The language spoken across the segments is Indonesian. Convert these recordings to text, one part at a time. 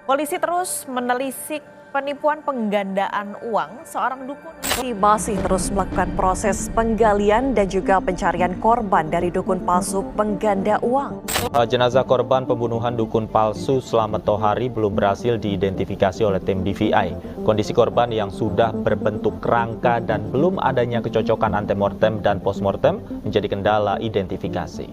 Polisi terus menelisik penipuan penggandaan uang. Seorang dukun Masih terus melakukan proses penggalian dan juga pencarian korban dari dukun palsu pengganda uang. Jenazah korban pembunuhan dukun palsu Slamet Tohari belum berhasil diidentifikasi oleh tim DVI. Kondisi korban yang sudah berbentuk kerangka dan belum adanya kecocokan antemortem dan postmortem menjadi kendala identifikasi.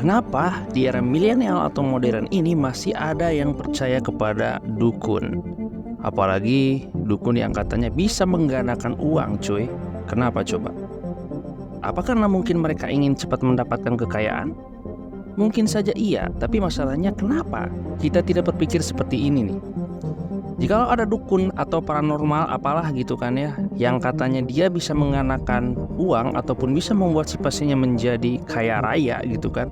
Kenapa di era milenial atau modern ini masih ada yang percaya kepada dukun? Apalagi dukun yang katanya bisa menggandakan uang, cuy. Kenapa coba? Apa karena mungkin mereka ingin cepat mendapatkan kekayaan? Mungkin saja iya, tapi masalahnya kenapa kita tidak berpikir seperti ini nih? Jikalau ada dukun atau paranormal apalah gitu kan ya, yang katanya dia bisa menggandakan uang ataupun bisa membuat si pasiennya menjadi kaya raya gitu kan.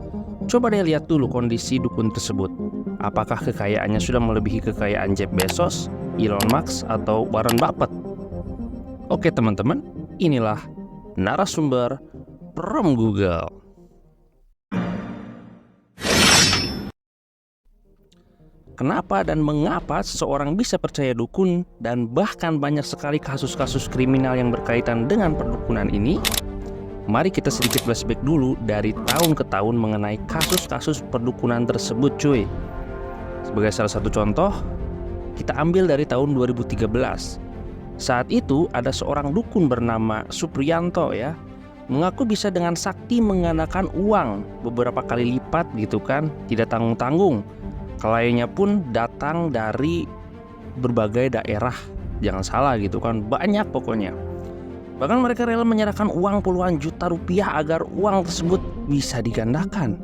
Coba deh lihat dulu kondisi dukun tersebut. Apakah kekayaannya sudah melebihi kekayaan Jeff Bezos, Elon Musk, atau Warren Buffett? Oke teman-teman, inilah narasumber from Google. Kenapa dan mengapa seseorang bisa percaya dukun dan bahkan banyak sekali kasus-kasus kriminal yang berkaitan dengan perdukunan ini? Mari kita sedikit flashback dulu dari tahun ke tahun mengenai kasus-kasus perdukunan tersebut, cuy. Sebagai salah satu contoh, kita ambil dari tahun 2013. Saat itu ada seorang dukun bernama Supriyanto ya, mengaku bisa dengan sakti menggandakan uang beberapa kali lipat gitu kan, tidak tanggung-tanggung. Kliennya pun datang dari berbagai daerah, jangan salah gitu kan, banyak pokoknya. Bahkan mereka rela menyerahkan uang puluhan juta rupiah agar uang tersebut bisa digandakan.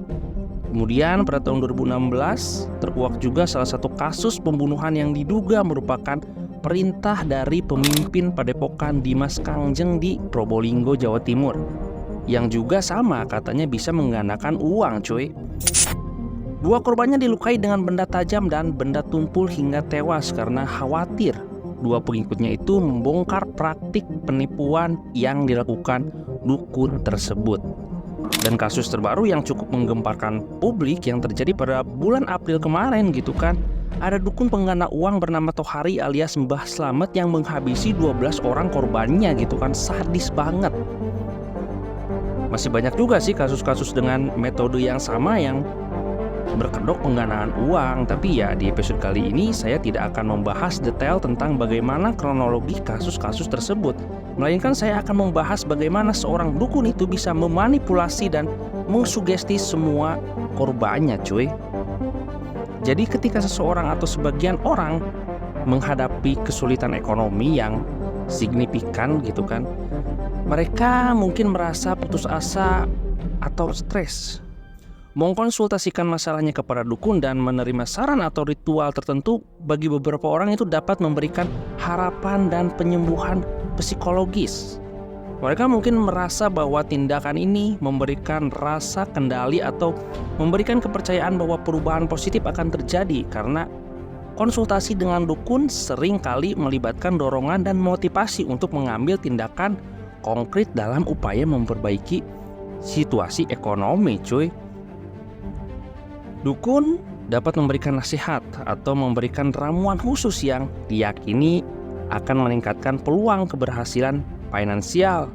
Kemudian pada tahun 2016 terkuak juga salah satu kasus pembunuhan yang diduga merupakan perintah dari pemimpin Padepokan Dimas Kangjeng di Probolinggo, Jawa Timur, yang juga sama katanya bisa menggandakan uang, cuy. Dua korbannya dilukai dengan benda tajam dan benda tumpul hingga tewas karena khawatir dua pengikutnya itu membongkar praktik penipuan yang dilakukan dukun tersebut. Dan kasus terbaru yang cukup menggemparkan publik yang terjadi pada bulan April kemarin gitu kan, ada dukun pengganda uang bernama Tohari alias Mbah Slamet yang menghabisi 12 orang korbannya gitu kan, sadis banget. Masih banyak juga sih kasus-kasus dengan metode yang sama yang berkedok penggandaan uang, tapi ya di episode kali ini saya tidak akan membahas detail tentang bagaimana kronologi kasus-kasus tersebut, melainkan saya akan membahas bagaimana seorang dukun itu bisa memanipulasi dan mengsugesti semua korbannya, cuy. Jadi ketika seseorang atau sebagian orang menghadapi kesulitan ekonomi yang signifikan gitu kan, mereka mungkin merasa putus asa atau stres, mengkonsultasikan masalahnya kepada dukun dan menerima saran atau ritual tertentu bagi beberapa orang itu dapat memberikan harapan dan penyembuhan psikologis. Mereka mungkin merasa bahwa tindakan ini memberikan rasa kendali atau memberikan kepercayaan bahwa perubahan positif akan terjadi karena konsultasi dengan dukun sering kali melibatkan dorongan dan motivasi untuk mengambil tindakan konkret dalam upaya memperbaiki situasi ekonomi, cuy. Dukun dapat memberikan nasihat atau memberikan ramuan khusus yang diyakini akan meningkatkan peluang keberhasilan finansial.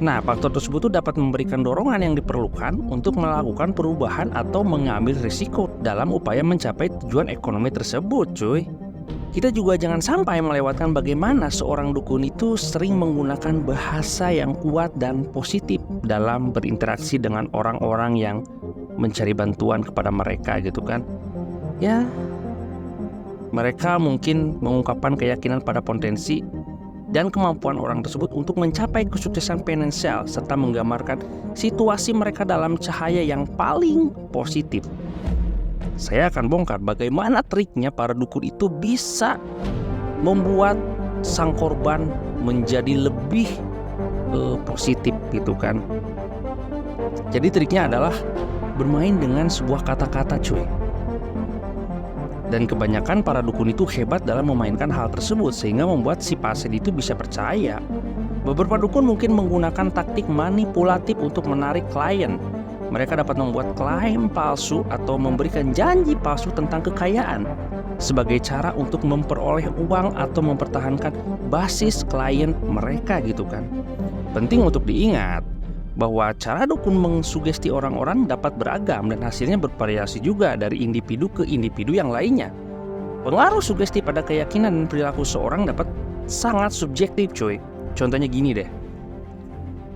Nah, faktor tersebut dapat memberikan dorongan yang diperlukan untuk melakukan perubahan atau mengambil risiko dalam upaya mencapai tujuan ekonomi tersebut, cuy. Kita juga jangan sampai melewatkan bagaimana seorang dukun itu sering menggunakan bahasa yang kuat dan positif dalam berinteraksi dengan orang-orang yang mencari bantuan kepada mereka gitu kan. Ya, mereka mungkin mengungkapkan keyakinan pada potensi dan kemampuan orang tersebut untuk mencapai kesuksesan finansial serta menggambarkan situasi mereka dalam cahaya yang paling positif. Saya akan bongkar bagaimana triknya para dukun itu bisa membuat sang korban menjadi lebih positif gitu kan. Jadi triknya adalah bermain dengan sebuah kata-kata, cuy. Dan kebanyakan para dukun itu hebat dalam memainkan hal tersebut sehingga membuat si pasien itu bisa percaya. Beberapa dukun mungkin menggunakan taktik manipulatif untuk menarik klien mereka dapat membuat klaim palsu atau memberikan janji palsu tentang kekayaan sebagai cara untuk memperoleh uang atau mempertahankan basis klien mereka gitu kan. Penting untuk diingat bahwa cara dukun mengsugesti orang-orang dapat beragam dan hasilnya bervariasi juga dari individu ke individu yang lainnya. Pengaruh sugesti pada keyakinan dan perilaku seorang dapat sangat subjektif cuy. Contohnya gini deh.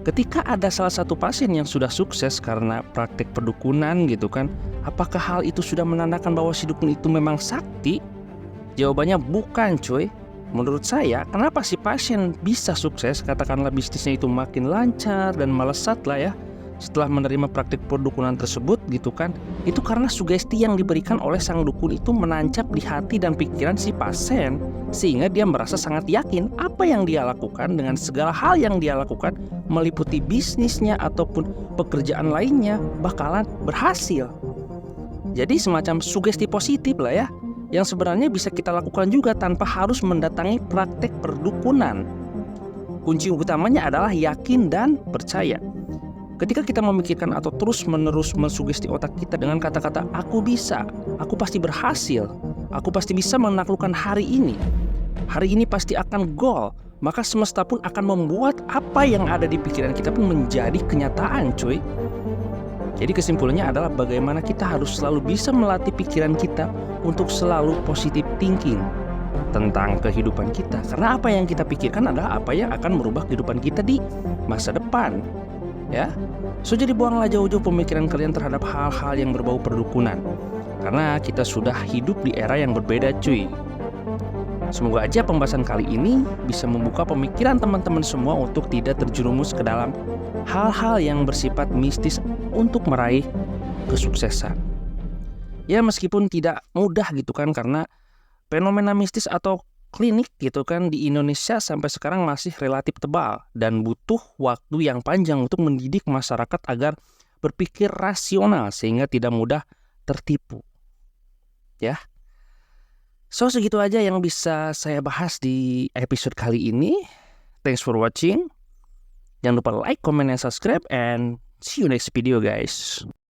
Ketika ada salah satu pasien yang sudah sukses karena praktek perdukunan gitu kan, apakah hal itu sudah menandakan bahwa si dukun itu memang sakti? Jawabannya bukan cuy. Menurut saya, kenapa si pasien bisa sukses, katakanlah bisnisnya itu makin lancar dan melesat lah ya, setelah menerima praktik perdukunan tersebut gitu kan, itu karena sugesti yang diberikan oleh sang dukun itu menancap di hati dan pikiran si pasien, sehingga dia merasa sangat yakin apa yang dia lakukan dengan segala hal yang dia lakukan, meliputi bisnisnya ataupun pekerjaan lainnya, bakalan berhasil. Jadi semacam sugesti positif lah ya, yang sebenarnya bisa kita lakukan juga tanpa harus mendatangi praktek perdukunan. Kunci utamanya adalah yakin dan percaya. Ketika kita memikirkan atau terus-menerus mensugesti otak kita dengan kata-kata aku bisa, aku pasti berhasil, aku pasti bisa menaklukkan hari ini pasti akan goal, maka semesta pun akan membuat apa yang ada di pikiran kita pun menjadi kenyataan cuy. Jadi kesimpulannya adalah bagaimana kita harus selalu bisa melatih pikiran kita untuk selalu positive thinking tentang kehidupan kita. Karena apa yang kita pikirkan adalah apa yang akan merubah kehidupan kita di masa depan. Ya, so jadi buanglah jauh-jauh pemikiran kalian terhadap hal-hal yang berbau perdukunan. Karena kita sudah hidup di era yang berbeda cuy. Semoga aja pembahasan kali ini bisa membuka pemikiran teman-teman semua untuk tidak terjerumus ke dalam hal-hal yang bersifat mistis untuk meraih kesuksesan. Ya meskipun tidak mudah gitu kan, karena fenomena mistis atau klinik gitu kan di Indonesia sampai sekarang masih relatif tebal dan butuh waktu yang panjang untuk mendidik masyarakat agar berpikir rasional sehingga tidak mudah tertipu. Ya. So segitu aja yang bisa saya bahas di episode kali ini. Thanks for watching. Jangan lupa like, comment, and subscribe, and see you next video guys.